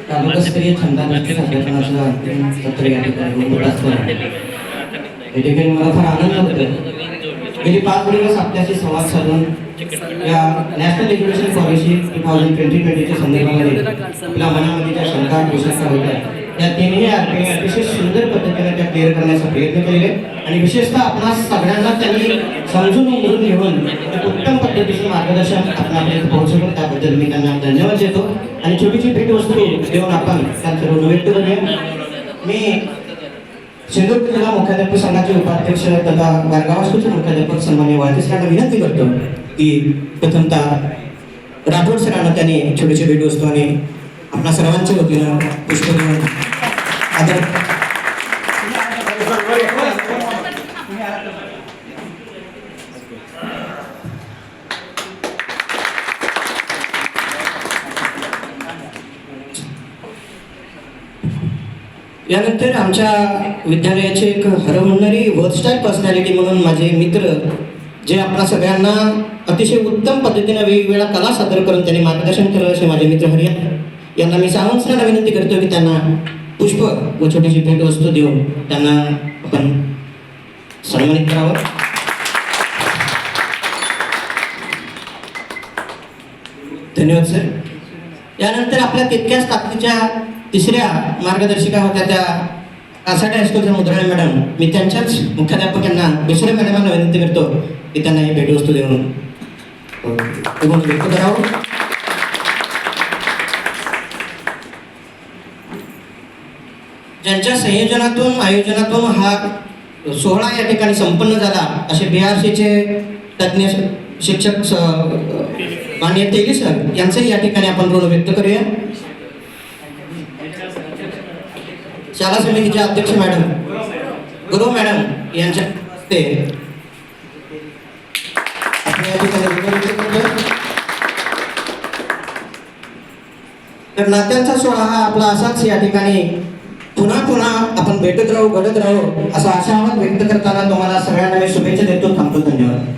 तालुकास्तरीय छंदांची संघटनाचं अंतिम सत्र या ठिकाणी मला फार आनंद होतो. गेली 5 दिवस आपल्याशी संवाद साधून या नॅशनल एज्युकेशन पॉलिसी 2020च्या संदर्भामध्ये आपल्या मनामध्ये ज्या शंका विशेषता होत्या त्या तिन्ही अतिशय सुंदर पद्धतीने त्या क्लिअर करण्याचा प्रयत्न केलेले आणि विशेषतः आपणा सगळ्यांना त्यांनी समजून उमजून घेऊन उत्तम पद्धतीचे मार्गदर्शन आपल्यापर्यंत पोहोचवलं. त्याबद्दल मी त्यांना धन्यवाद देतो आणि छोटीशी भेटवस्तू देऊन आपण त्यांचं ऋण व्यक्त करूया. मी सिंधुदुर्ग जिल्हा मुख्याध्यापक संघाचे उपाध्यक्ष तथा वारगावास्कूचे मुख्याध्यापक सन्माननीय वाळके सरांना विनंती करतो की प्रथमतः राठोड सरांना त्यांनी छोटीशी भेटवस्तू आणि आपल्या सर्वांच्या वतीनं पुष्प देऊन आदर. यानंतर आमच्या विद्यालयाचे एक हरवणारी वर्स्टाईल पर्सनॅलिटी म्हणून माझे मित्र जे आपल्या सगळ्यांना अतिशय उत्तम पद्धतीने वेगवेगळ्या कला सादर करून त्यांनी मार्गदर्शन केलं असे माझे मित्र हरियाणा यांना मी सावंत सरांना विनंती करतो की त्यांना पुष्प व छोटीशी भेटवस्तू देऊन त्यांना आपण सन्मानित करावं. धन्यवाद सर. यानंतर आपल्या तितक्याच ताकदीच्या तिसऱ्या मार्गदर्शिका होत्या त्या कासाटे हायस्कूलच्या मुद्राळे मॅडम. मी त्यांच्याच मुख्याध्यापक यांना दुसऱ्या मॅडमांना विनंती करतो की त्यांना ही भेटवस्तू देऊन व्यक्त करावं. ज्यांच्या संयोजनातून आयोजनातून हा सोहळा या ठिकाणी संपन्न झाला असे BRCचे तज्ज्ञ शिक्षक माननीय तेली सर यांचंही या ठिकाणी आपण ऋण व्यक्त करूया. शाळा समितीचे अध्यक्ष मॅडम गुरु मॅडम यांच्या हस्ते तर नात्यांचा सोहळा हा आपला असाच या ठिकाणी पुन्हा पुन्हा आपण भेटत राहू घडत राहू असा आशावाद व्यक्त करताना तुम्हाला सगळ्यांना मी शुभेच्छा देतो. थांबतो. धन्यवाद.